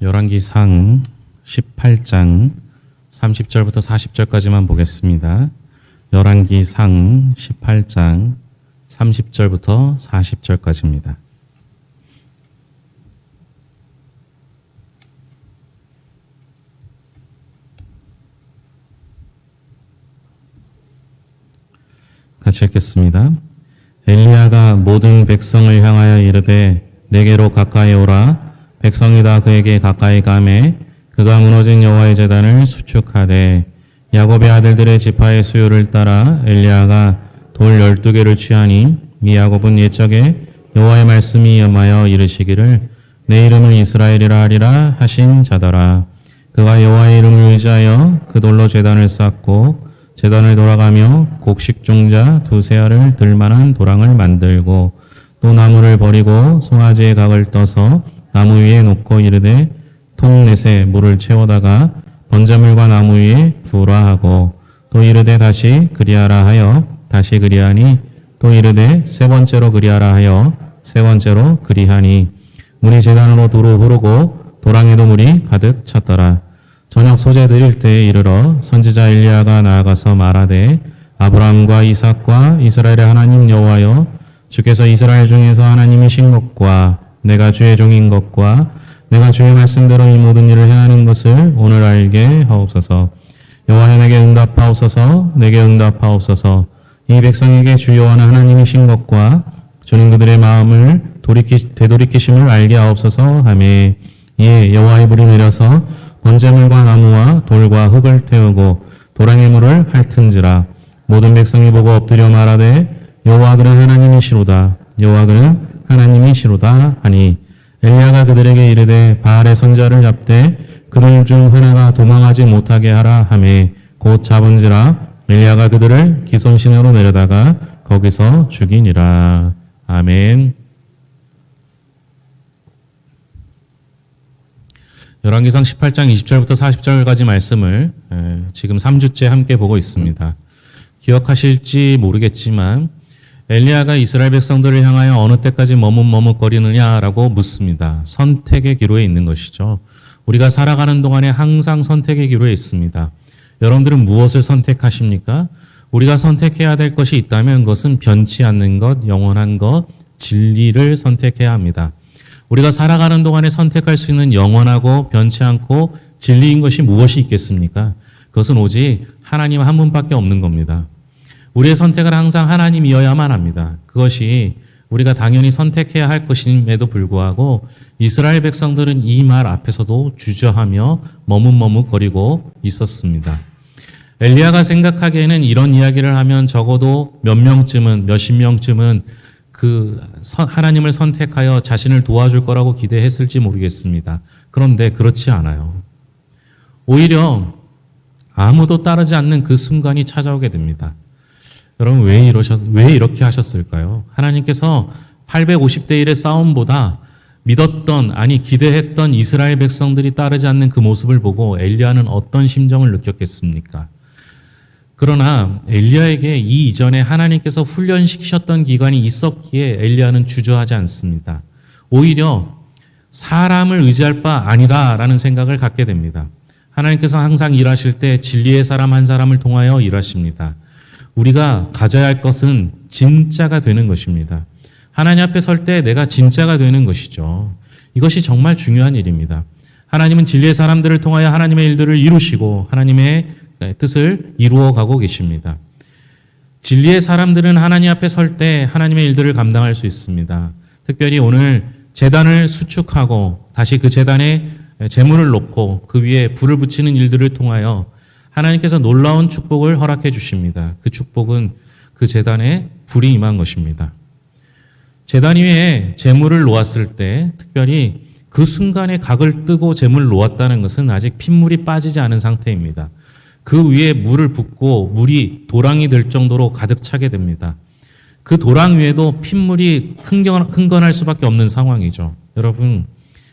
열왕기상 18장 30절부터 40절까지만 보겠습니다. 열왕기상 18장 30절부터 40절까지입니다. 같이 읽겠습니다. 엘리야가 모든 백성을 향하여 이르되 내게로 가까이 오라. 백성이 다 그에게 가까이 가매 그가 무너진 여호와의 제단을 수축하되 야곱의 아들들의 지파의 수요를 따라 엘리야가 돌 12개를 취하니 이 야곱은 옛적에 여호와의 말씀이 임하여 이르시기를 내 이름을 이스라엘이라 하리라 하신 자더라. 그가 여호와의 이름을 의지하여 그 돌로 제단을 쌓고 제단을 돌아가며 곡식종자 2 알을 들 만한 도랑을 만들고 또 나무를 버리고 송아지의 각을 떠서 나무 위에 놓고 이르되 통넷에 물을 채우다가 번제물과 나무 위에 부으라 하고 또 이르되 다시 그리하라 하여 다시 그리하니 또 이르되 3번째로 그리하라 하여 3번째로 그리하니 물이 제단으로 두루 흐르고 도랑에도 물이 가득 찼더라. 저녁 소재 드릴 때에 이르러 선지자 엘리야가 나아가서 말하되 아브라함과 이삭과 이스라엘의 하나님 여호와여 주께서 이스라엘 중에서 하나님이신 것과 내가 주의 종인 것과 내가 주의 말씀대로 이 모든 일을 행하는 것을 오늘 알게 하옵소서. 여호와여 내게 응답하옵소서. 내게 응답하옵소서. 이 백성에게 주 여호와는 하나님이신 것과 주는 그들의 마음을 되돌이키심을 알게 하옵소서 하매 이에 여호와의 불이 내려서 번제물과 나무와 돌과 흙을 태우고 도랑의 물을 핥은지라. 모든 백성이 보고 엎드려 말하되 여호와 그는 하나님이시로다. 여호와 그는 하나님이시로다 하니 엘리야가 그들에게 이르되 바알의 선자를 잡되 그들 중 하나가 도망하지 못하게 하라 하매 곧 잡은지라. 엘리야가 그들을 기손신으로 내려다가 거기서 죽이니라. 아멘. 열왕기상 18장 20절부터 40절까지 말씀을 지금 3주째 함께 보고 있습니다. 기억하실지 모르겠지만 엘리야가 이스라엘 백성들을 향하여 어느 때까지 머뭇머뭇거리느냐라고 묻습니다. 선택의 기로에 있는 것이죠. 우리가 살아가는 동안에 항상 선택의 기로에 있습니다. 여러분들은 무엇을 선택하십니까? 우리가 선택해야 될 것이 있다면 그것은 변치 않는 것, 영원한 것, 진리를 선택해야 합니다. 우리가 살아가는 동안에 선택할 수 있는 영원하고 변치 않고 진리인 것이 무엇이 있겠습니까? 그것은 오직 하나님 한 분밖에 없는 겁니다. 우리의 선택은 항상 하나님이어야만 합니다. 그것이 우리가 당연히 선택해야 할 것임에도 불구하고 이스라엘 백성들은 이 말 앞에서도 주저하며 머뭇머뭇거리고 있었습니다. 엘리야가 생각하기에는 이런 이야기를 하면 적어도 몇십 명쯤은 그 하나님을 선택하여 자신을 도와줄 거라고 기대했을지 모르겠습니다. 그런데 그렇지 않아요. 오히려 아무도 따르지 않는 그 순간이 찾아오게 됩니다. 여러분 왜 이렇게 하셨을까요? 하나님께서 850대 1의 싸움보다 기대했던 이스라엘 백성들이 따르지 않는 그 모습을 보고 엘리야는 어떤 심정을 느꼈겠습니까? 그러나 엘리야에게 이 이전에 하나님께서 훈련시키셨던 기간이 있었기에 엘리야는 주저하지 않습니다. 오히려 사람을 의지할 바 아니다라는 생각을 갖게 됩니다. 하나님께서 항상 일하실 때 진리의 사람 한 사람을 통하여 일하십니다. 우리가 가져야 할 것은 진짜가 되는 것입니다. 하나님 앞에 설 때 내가 진짜가 되는 것이죠. 이것이 정말 중요한 일입니다. 하나님은 진리의 사람들을 통하여 하나님의 일들을 이루시고 하나님의 뜻을 이루어 가고 계십니다. 진리의 사람들은 하나님 앞에 설 때 하나님의 일들을 감당할 수 있습니다. 특별히 오늘 제단을 수축하고 다시 그 제단에 제물을 놓고 그 위에 불을 붙이는 일들을 통하여 하나님께서 놀라운 축복을 허락해 주십니다. 그 축복은 그 제단에 불이 임한 것입니다. 제단 위에 제물을 놓았을 때 특별히 그 순간에 각을 뜨고 제물을 놓았다는 것은 아직 핏물이 빠지지 않은 상태입니다. 그 위에 물을 붓고 물이 도랑이 될 정도로 가득 차게 됩니다. 그 도랑 위에도 핏물이 흥건할 수밖에 없는 상황이죠. 여러분,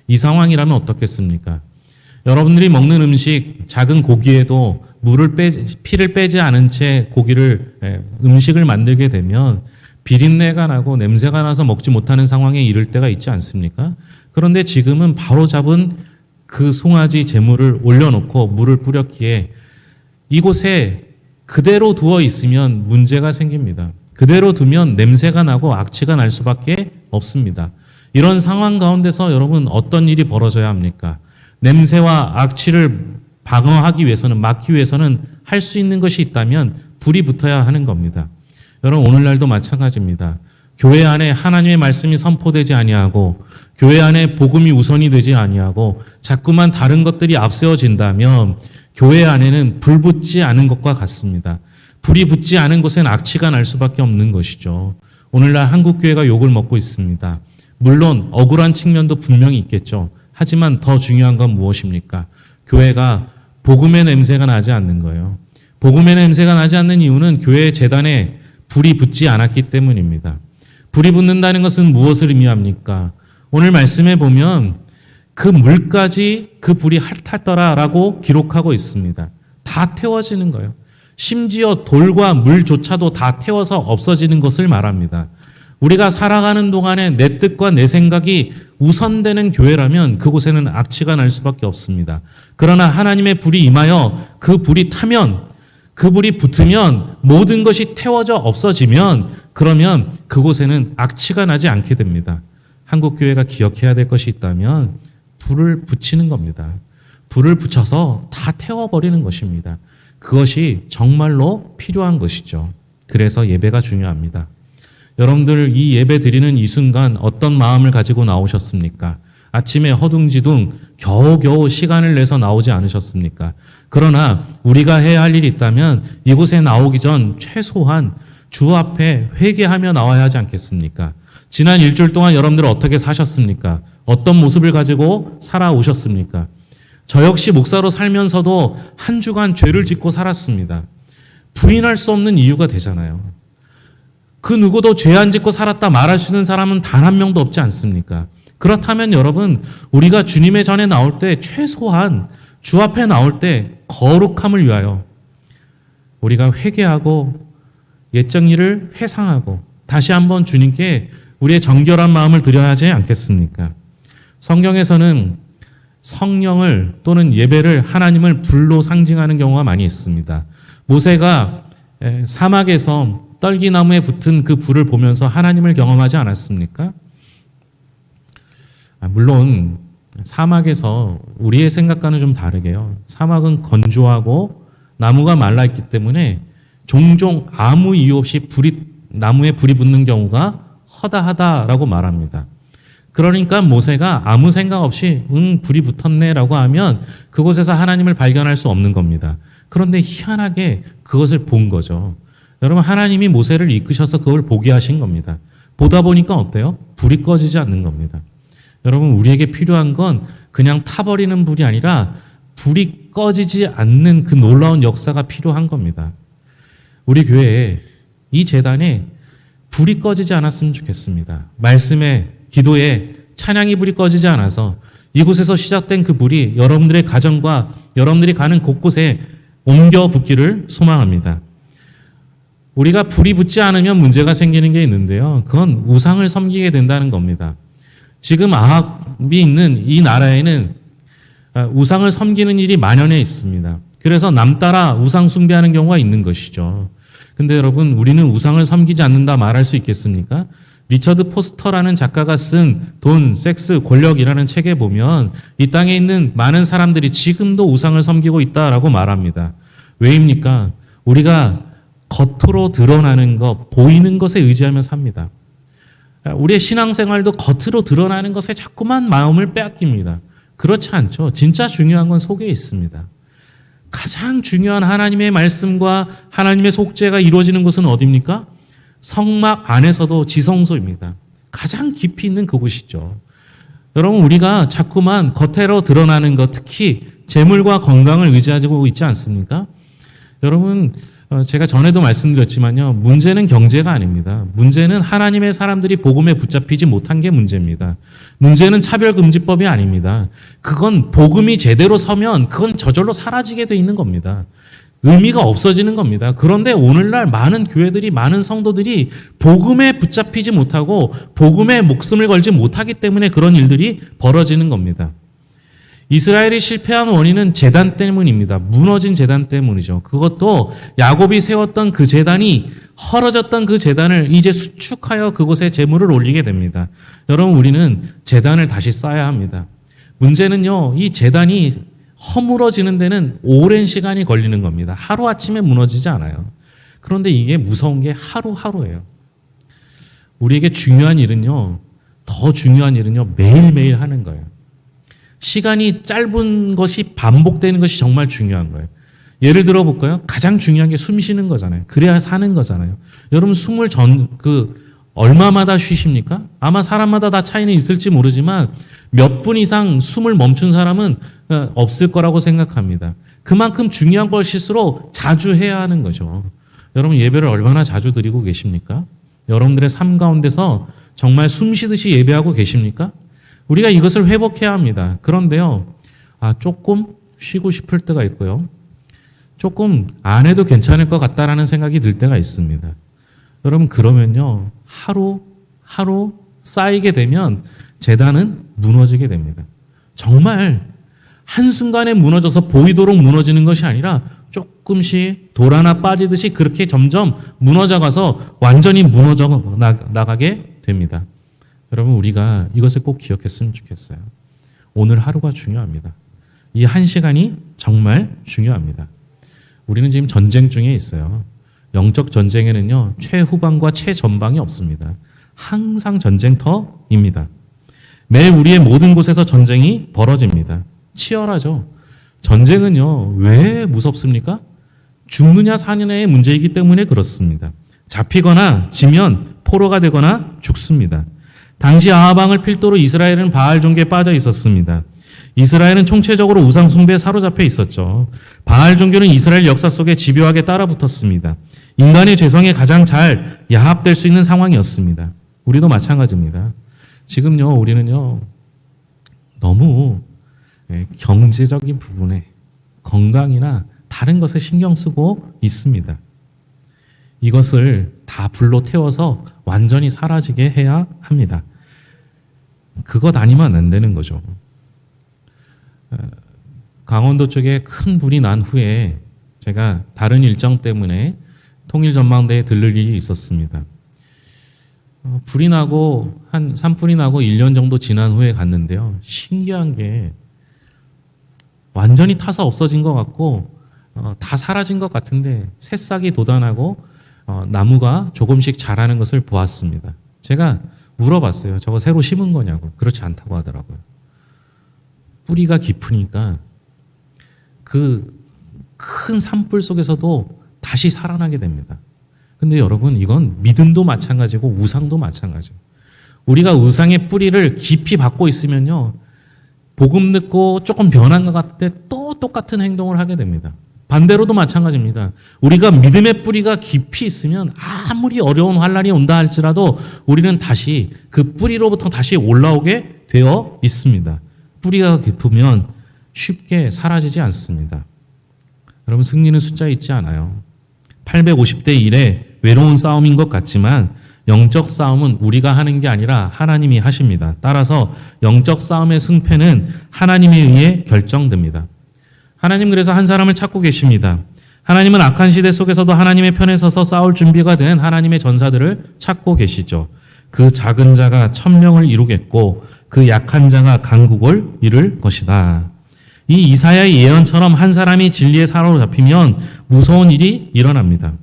이 상황이라면 어떻겠습니까? 여러분들이 먹는 음식, 작은 고기에도 피를 빼지 않은 채 음식을 만들게 되면 비린내가 나고 냄새가 나서 먹지 못하는 상황에 이를 때가 있지 않습니까? 그런데 지금은 바로 잡은 그 송아지 제물을 올려놓고 물을 뿌렸기에 이곳에 그대로 두어 있으면 문제가 생깁니다. 그대로 두면 냄새가 나고 악취가 날 수밖에 없습니다. 이런 상황 가운데서 여러분 어떤 일이 벌어져야 합니까? 냄새와 악취를 방어하기 위해서는, 막기 위해서는 할 수 있는 것이 있다면 불이 붙어야 하는 겁니다. 여러분 오늘날도 마찬가지입니다. 교회 안에 하나님의 말씀이 선포되지 아니하고 교회 안에 복음이 우선이 되지 아니하고 자꾸만 다른 것들이 앞세워진다면 교회 안에는 불 붙지 않은 것과 같습니다. 불이 붙지 않은 곳엔 악취가 날 수밖에 없는 것이죠. 오늘날 한국교회가 욕을 먹고 있습니다. 물론 억울한 측면도 분명히 있겠죠. 하지만 더 중요한 건 무엇입니까? 교회가 복음의 냄새가 나지 않는 거예요. 복음의 냄새가 나지 않는 이유는 교회의 제단에 불이 붙지 않았기 때문입니다. 불이 붙는다는 것은 무엇을 의미합니까? 오늘 말씀에 보면 그 물까지 그 불이 핥았더라라고 기록하고 있습니다. 다 태워지는 거예요. 심지어 돌과 물조차도 다 태워서 없어지는 것을 말합니다. 우리가 살아가는 동안에 내 뜻과 내 생각이 우선되는 교회라면 그곳에는 악취가 날 수밖에 없습니다. 그러나 하나님의 불이 임하여 그 불이 타면, 그 불이 붙으면, 모든 것이 태워져 없어지면 그러면 그곳에는 악취가 나지 않게 됩니다. 한국교회가 기억해야 될 것이 있다면 불을 붙이는 겁니다. 불을 붙여서 다 태워버리는 것입니다. 그것이 정말로 필요한 것이죠. 그래서 예배가 중요합니다. 여러분들 이 예배 드리는 이 순간 어떤 마음을 가지고 나오셨습니까? 아침에 허둥지둥 겨우겨우 시간을 내서 나오지 않으셨습니까? 그러나 우리가 해야 할 일이 있다면 이곳에 나오기 전 최소한 주 앞에 회개하며 나와야 하지 않겠습니까? 지난 일주일 동안 여러분들 어떻게 사셨습니까? 어떤 모습을 가지고 살아오셨습니까? 저 역시 목사로 살면서도 한 주간 죄를 짓고 살았습니다. 부인할 수 없는 이유가 되잖아요. 그 누구도 죄 안 짓고 살았다 말할 수 있는 사람은 단 한 명도 없지 않습니까? 그렇다면 여러분, 우리가 주님의 전에 나올 때 최소한 주 앞에 나올 때 거룩함을 위하여 우리가 회개하고 옛적 일을 회상하고 다시 한번 주님께 우리의 정결한 마음을 드려야 하지 않겠습니까? 성경에서는 성령을 또는 예배를 하나님을 불로 상징하는 경우가 많이 있습니다. 모세가 사막에서 떨기나무에 붙은 그 불을 보면서 하나님을 경험하지 않았습니까? 물론 사막에서 우리의 생각과는 좀 다르게요. 사막은 건조하고 나무가 말라있기 때문에 종종 아무 이유 없이 나무에 불이 붙는 경우가 허다하다라고 말합니다. 그러니까 모세가 아무 생각 없이 불이 붙었네라고 하면 그곳에서 하나님을 발견할 수 없는 겁니다. 그런데 희한하게 그것을 본 거죠. 여러분, 하나님이 모세를 이끄셔서 그걸 보게 하신 겁니다. 보다 보니까 어때요? 불이 꺼지지 않는 겁니다. 여러분, 우리에게 필요한 건 그냥 타버리는 불이 아니라 불이 꺼지지 않는 그 놀라운 역사가 필요한 겁니다. 우리 교회에 이 제단에 불이 꺼지지 않았으면 좋겠습니다. 말씀에, 기도에 찬양이 불이 꺼지지 않아서 이곳에서 시작된 그 불이 여러분들의 가정과 여러분들이 가는 곳곳에 옮겨 붙기를 소망합니다. 우리가 불이 붙지 않으면 문제가 생기는 게 있는데요. 그건 우상을 섬기게 된다는 겁니다. 지금 아합이 있는 이 나라에는 우상을 섬기는 일이 만연해 있습니다. 그래서 남 따라 우상 숭배하는 경우가 있는 것이죠. 근데 여러분, 우리는 우상을 섬기지 않는다 말할 수 있겠습니까? 리처드 포스터라는 작가가 쓴 돈, 섹스, 권력이라는 책에 보면 이 땅에 있는 많은 사람들이 지금도 우상을 섬기고 있다라고 말합니다. 왜입니까? 우리가 겉으로 드러나는 것, 보이는 것에 의지하며 삽니다. 우리의 신앙생활도 겉으로 드러나는 것에 자꾸만 마음을 빼앗깁니다. 그렇지 않죠. 진짜 중요한 건 속에 있습니다. 가장 중요한 하나님의 말씀과 하나님의 속죄가 이루어지는 곳은 어디입니까? 성막 안에서도 지성소입니다. 가장 깊이 있는 그곳이죠. 여러분, 우리가 자꾸만 겉으로 드러나는 것, 특히 재물과 건강을 의지하고 있지 않습니까? 여러분, 제가 전에도 말씀드렸지만요. 문제는 경제가 아닙니다. 문제는 하나님의 사람들이 복음에 붙잡히지 못한 게 문제입니다. 문제는 차별금지법이 아닙니다. 그건 복음이 제대로 서면 그건 저절로 사라지게 돼 있는 겁니다. 의미가 없어지는 겁니다. 그런데 오늘날 많은 교회들이, 많은 성도들이 복음에 붙잡히지 못하고 복음에 목숨을 걸지 못하기 때문에 그런 일들이 벌어지는 겁니다. 이스라엘이 실패한 원인은 제단 때문입니다. 무너진 제단 때문이죠. 그것도 야곱이 세웠던 그 제단이 헐어졌던 그 제단을 이제 수축하여 그곳에 제물을 올리게 됩니다. 여러분, 우리는 제단을 다시 쌓아야 합니다. 문제는요, 이 제단이 허물어지는 데는 오랜 시간이 걸리는 겁니다. 하루아침에 무너지지 않아요. 그런데 이게 무서운 게 하루하루예요. 우리에게 중요한 일은요, 더 중요한 일은요, 매일매일 하는 거예요. 시간이 짧은 것이 반복되는 것이 정말 중요한 거예요. 예를 들어 볼까요? 가장 중요한 게 숨 쉬는 거잖아요. 그래야 사는 거잖아요. 여러분, 숨을 얼마마다 쉬십니까? 아마 사람마다 다 차이는 있을지 모르지만 몇 분 이상 숨을 멈춘 사람은 없을 거라고 생각합니다. 그만큼 중요한 것일수록 자주 해야 하는 거죠. 여러분, 예배를 얼마나 자주 드리고 계십니까? 여러분들의 삶 가운데서 정말 숨 쉬듯이 예배하고 계십니까? 우리가 이것을 회복해야 합니다. 그런데요, 조금 쉬고 싶을 때가 있고요. 조금 안 해도 괜찮을 것 같다라는 생각이 들 때가 있습니다. 여러분, 그러면요, 하루 쌓이게 되면 제단은 무너지게 됩니다. 정말 한순간에 무너져서 보이도록 무너지는 것이 아니라 조금씩 돌 하나 빠지듯이 그렇게 점점 무너져가서 완전히 무너져 나가게 됩니다. 여러분, 우리가 이것을 꼭 기억했으면 좋겠어요. 오늘 하루가 중요합니다. 이 한 시간이 정말 중요합니다. 우리는 지금 전쟁 중에 있어요. 영적 전쟁에는요, 최후방과 최전방이 없습니다. 항상 전쟁터입니다. 매일 우리의 모든 곳에서 전쟁이 벌어집니다. 치열하죠. 전쟁은요, 왜 무섭습니까? 죽느냐 사느냐의 문제이기 때문에 그렇습니다. 잡히거나 지면 포로가 되거나 죽습니다. 당시 아합 왕을 필두로 이스라엘은 바알 종교에 빠져 있었습니다. 이스라엘은 총체적으로 우상 숭배에 사로잡혀 있었죠. 바알 종교는 이스라엘 역사 속에 집요하게 따라붙었습니다. 인간의 죄성에 가장 잘 야합될 수 있는 상황이었습니다. 우리도 마찬가지입니다. 지금요, 우리는요, 너무 경제적인 부분에 건강이나 다른 것에 신경 쓰고 있습니다. 이것을 다 불로 태워서 완전히 사라지게 해야 합니다. 그것 아니면 안 되는 거죠. 강원도 쪽에 큰 불이 난 후에 제가 다른 일정 때문에 통일전망대에 들를 일이 있었습니다. 불이 나고 산불이 나고 1년 정도 지난 후에 갔는데요. 신기한 게 완전히 타서 없어진 것 같고 다 사라진 것 같은데 새싹이 돋아나고 나무가 조금씩 자라는 것을 보았습니다. 제가 물어봤어요. 저거 새로 심은 거냐고. 그렇지 않다고 하더라고요. 뿌리가 깊으니까 그 큰 산불 속에서도 다시 살아나게 됩니다. 근데 여러분, 이건 믿음도 마찬가지고 우상도 마찬가지예요. 우리가 우상의 뿌리를 깊이 받고 있으면요, 복음 듣고 조금 변한 것 같을 때 또 똑같은 행동을 하게 됩니다. 반대로도 마찬가지입니다. 우리가 믿음의 뿌리가 깊이 있으면 아무리 어려운 환난이 온다 할지라도 우리는 다시 그 뿌리로부터 다시 올라오게 되어 있습니다. 뿌리가 깊으면 쉽게 사라지지 않습니다. 여러분, 승리는 숫자에 있지 않아요. 850대 1의 외로운 싸움인 것 같지만 영적 싸움은 우리가 하는 게 아니라 하나님이 하십니다. 따라서 영적 싸움의 승패는 하나님에 의해 결정됩니다. 하나님, 그래서 한 사람을 찾고 계십니다. 하나님은 악한 시대 속에서도 하나님의 편에 서서 싸울 준비가 된 하나님의 전사들을 찾고 계시죠. 그 작은 자가 1000명을 이루겠고 그 약한 자가 강국을 이룰 것이다. 이 이사야의 예언처럼 한 사람이 진리에 사로잡히면 무서운 일이 일어납니다.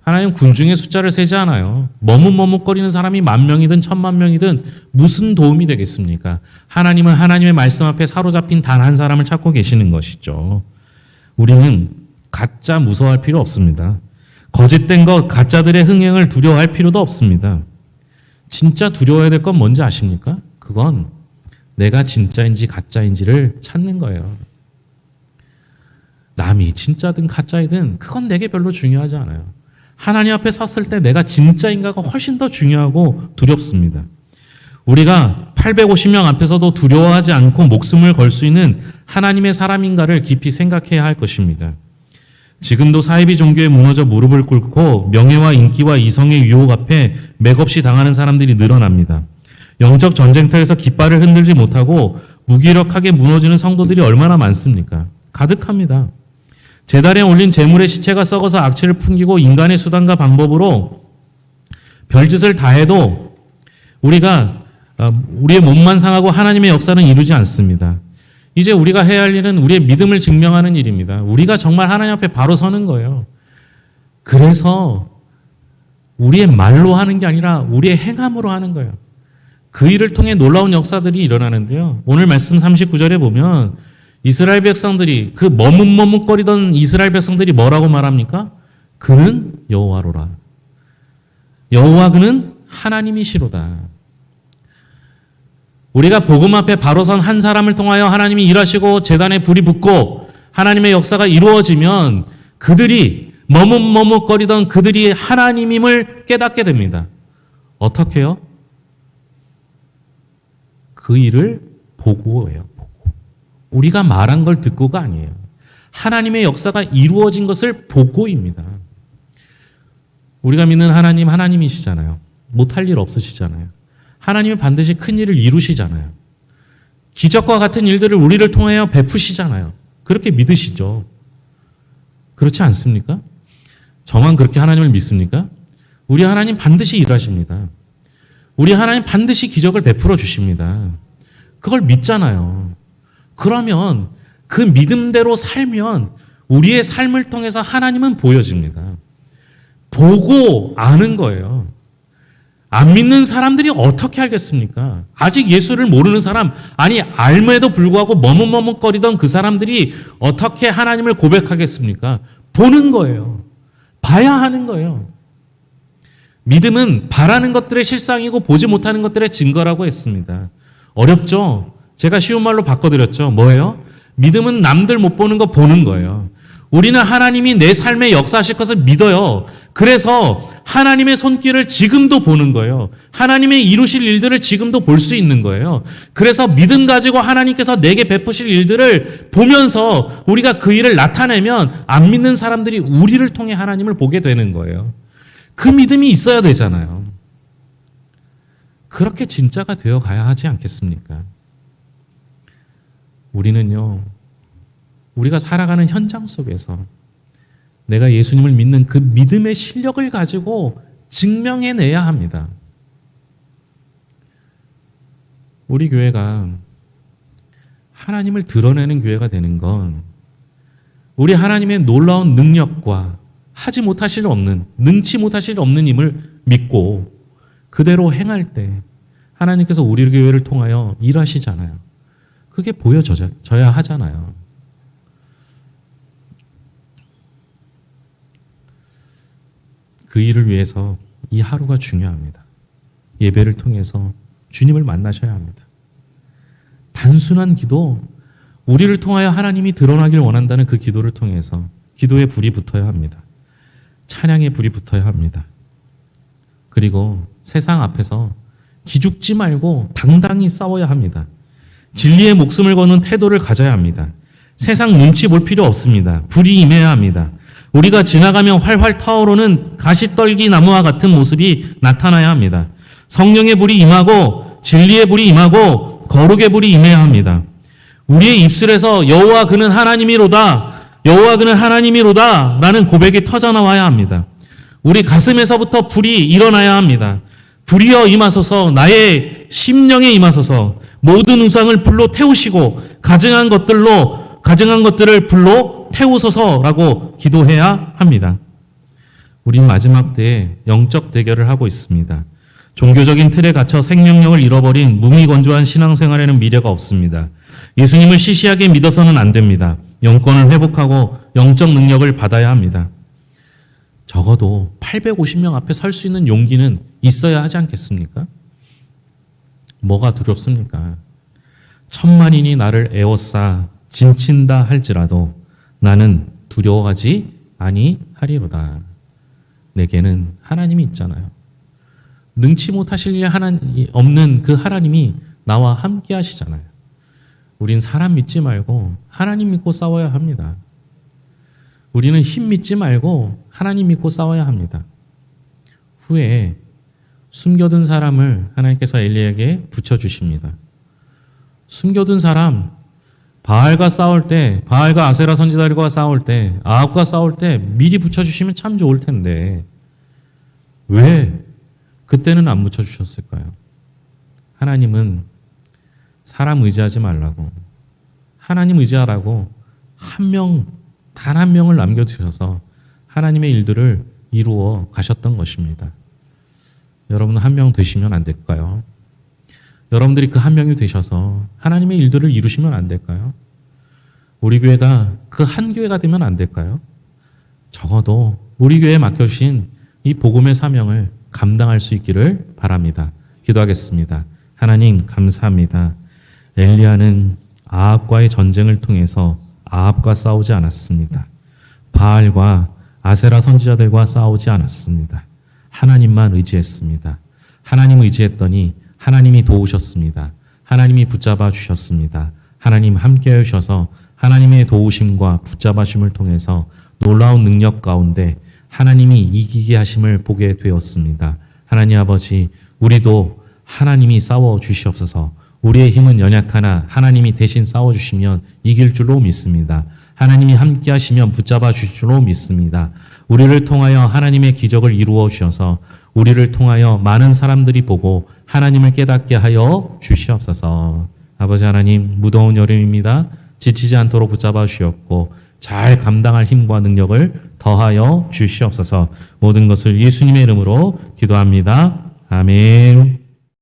하나님 군중의 숫자를 세지 않아요. 머뭇머뭇거리는 사람이 10,000명이든 10,000,000명이든 무슨 도움이 되겠습니까? 하나님은 하나님의 말씀 앞에 사로잡힌 단 한 사람을 찾고 계시는 것이죠. 우리는 가짜 무서워할 필요 없습니다. 거짓된 것, 가짜들의 흥행을 두려워할 필요도 없습니다. 진짜 두려워해야 될 건 뭔지 아십니까? 그건 내가 진짜인지 가짜인지를 찾는 거예요. 남이 진짜든 가짜이든 그건 내게 별로 중요하지 않아요. 하나님 앞에 섰을 때 내가 진짜인가가 훨씬 더 중요하고 두렵습니다. 우리가 850명 앞에서도 두려워하지 않고 목숨을 걸 수 있는 하나님의 사람인가를 깊이 생각해야 할 것입니다. 지금도 사이비 종교에 무너져 무릎을 꿇고 명예와 인기와 이성의 유혹 앞에 맥없이 당하는 사람들이 늘어납니다. 영적 전쟁터에서 깃발을 흔들지 못하고 무기력하게 무너지는 성도들이 얼마나 많습니까? 가득합니다. 제단에 올린 제물의 시체가 썩어서 악취를 풍기고 인간의 수단과 방법으로 별짓을 다 해도 우리가 우리의 몸만 상하고 하나님의 역사는 이루지 않습니다. 이제 우리가 해야 할 일은 우리의 믿음을 증명하는 일입니다. 우리가 정말 하나님 앞에 바로 서는 거예요. 그래서 우리의 말로 하는 게 아니라 우리의 행함으로 하는 거예요. 그 일을 통해 놀라운 역사들이 일어나는데요. 오늘 말씀 39절에 보면 이스라엘 백성들이 그 머뭇머뭇거리던 이스라엘 백성들이 뭐라고 말합니까? 그는 여호와로라. 여호와 그는 하나님이시로다. 우리가 복음 앞에 바로 선 한 사람을 통하여 하나님이 일하시고 제단에 불이 붙고 하나님의 역사가 이루어지면 그들이 머뭇머뭇거리던 그들이 하나님임을 깨닫게 됩니다. 어떻게요? 그 일을 보고 해요. 우리가 말한 걸 듣고가 아니에요. 하나님의 역사가 이루어진 것을 보고입니다. 우리가 믿는 하나님, 하나님이시잖아요. 못할 일 없으시잖아요. 하나님은 반드시 큰 일을 이루시잖아요. 기적과 같은 일들을 우리를 통하여 베푸시잖아요. 그렇게 믿으시죠. 그렇지 않습니까? 저만 그렇게 하나님을 믿습니까? 우리 하나님 반드시 일하십니다. 우리 하나님 반드시 기적을 베풀어 주십니다. 그걸 믿잖아요. 그러면 그 믿음대로 살면 우리의 삶을 통해서 하나님은 보여집니다. 보고 아는 거예요. 안 믿는 사람들이 어떻게 알겠습니까? 아직 예수를 모르는 사람, 아니 알매도 불구하고 머뭇머뭇거리던 그 사람들이 어떻게 하나님을 고백하겠습니까? 보는 거예요. 봐야 하는 거예요. 믿음은 바라는 것들의 실상이고 보지 못하는 것들의 증거라고 했습니다. 어렵죠? 제가 쉬운 말로 바꿔드렸죠. 뭐예요? 믿음은 남들 못 보는 거 보는 거예요. 우리는 하나님이 내 삶에 역사하실 것을 믿어요. 그래서 하나님의 손길을 지금도 보는 거예요. 하나님의 이루실 일들을 지금도 볼 수 있는 거예요. 그래서 믿음 가지고 하나님께서 내게 베푸실 일들을 보면서 우리가 그 일을 나타내면 안 믿는 사람들이 우리를 통해 하나님을 보게 되는 거예요. 그 믿음이 있어야 되잖아요. 그렇게 진짜가 되어 가야 하지 않겠습니까? 우리는요, 우리가 살아가는 현장 속에서 내가 예수님을 믿는 그 믿음의 실력을 가지고 증명해내야 합니다. 우리 교회가 하나님을 드러내는 교회가 되는 건 우리 하나님의 놀라운 능력과 하지 못하실 일 없는, 능치 못하실 일 없는 힘을 믿고 그대로 행할 때 하나님께서 우리 교회를 통하여 일하시잖아요. 그게 보여져야 하잖아요. 그 일을 위해서 이 하루가 중요합니다. 예배를 통해서 주님을 만나셔야 합니다. 단순한 기도, 우리를 통하여 하나님이 드러나길 원한다는 그 기도를 통해서 기도의 불이 붙어야 합니다. 찬양의 불이 붙어야 합니다. 그리고 세상 앞에서 기죽지 말고 당당히 싸워야 합니다. 진리의 목숨을 거는 태도를 가져야 합니다. 세상 눈치 볼 필요 없습니다. 불이 임해야 합니다. 우리가 지나가면 활활 타오르는 가시떨기 나무와 같은 모습이 나타나야 합니다. 성령의 불이 임하고 진리의 불이 임하고 거룩의 불이 임해야 합니다. 우리의 입술에서 여호와 그는 하나님이로다, 여호와 그는 하나님이로다 라는 고백이 터져나와야 합니다. 우리 가슴에서부터 불이 일어나야 합니다. 불이여 임하소서, 나의 심령에 임하소서, 모든 우상을 불로 태우시고 가증한 것들을 불로 태우소서라고 기도해야 합니다. 우린 마지막 때에 영적 대결을 하고 있습니다. 종교적인 틀에 갇혀 생명력을 잃어버린 무미건조한 신앙생활에는 미래가 없습니다. 예수님을 시시하게 믿어서는 안 됩니다. 영권을 회복하고 영적 능력을 받아야 합니다. 적어도 850명 앞에 설 수 있는 용기는 있어야 하지 않겠습니까? 뭐가 두렵습니까? 천만인이 나를 에워싸 짐친다 할지라도 나는 두려워하지 아니하리로다. 내게는 하나님이 있잖아요. 능치 못하실 일 없는 그 하나님이 나와 함께 하시잖아요. 우린 사람 믿지 말고 하나님 믿고 싸워야 합니다. 우리는 힘 믿지 말고 하나님 믿고 싸워야 합니다. 후에 숨겨둔 사람을 하나님께서 엘리야에게 붙여주십니다. 숨겨둔 사람, 바알과 싸울 때, 바알과 아세라 선지자들과 싸울 때, 아합과 싸울 때 미리 붙여주시면 참 좋을 텐데 왜 그때는 안 붙여주셨을까요? 하나님은 사람 의지하지 말라고, 하나님 의지하라고 단 한 명을 남겨두셔서 하나님의 일들을 이루어 가셨던 것입니다. 여러분 한 명 되시면 안 될까요? 여러분들이 그 한 명이 되셔서 하나님의 일들을 이루시면 안 될까요? 우리 교회가 그 한 교회가 되면 안 될까요? 적어도 우리 교회에 맡겨주신 이 복음의 사명을 감당할 수 있기를 바랍니다. 기도하겠습니다. 하나님 감사합니다. 엘리야는 아합과의 전쟁을 통해서 아합과 싸우지 않았습니다. 바알과 아세라 선지자들과 싸우지 않았습니다. 하나님만 의지했습니다. 하나님 의지했더니 하나님이 도우셨습니다. 하나님이 붙잡아 주셨습니다. 하나님 함께 해주셔서 하나님의 도우심과 붙잡아심을 통해서 놀라운 능력 가운데 하나님이 이기게 하심을 보게 되었습니다. 하나님 아버지, 우리도 하나님이 싸워 주시옵소서. 우리의 힘은 연약하나 하나님이 대신 싸워 주시면 이길 줄로 믿습니다. 하나님이 함께 하시면 붙잡아 주실 줄로 믿습니다. 우리를 통하여 하나님의 기적을 이루어 주셔서 우리를 통하여 많은 사람들이 보고 하나님을 깨닫게 하여 주시옵소서. 아버지 하나님, 무더운 여름입니다. 지치지 않도록 붙잡아 주시옵고 잘 감당할 힘과 능력을 더하여 주시옵소서. 모든 것을 예수님의 이름으로 기도합니다. 아멘.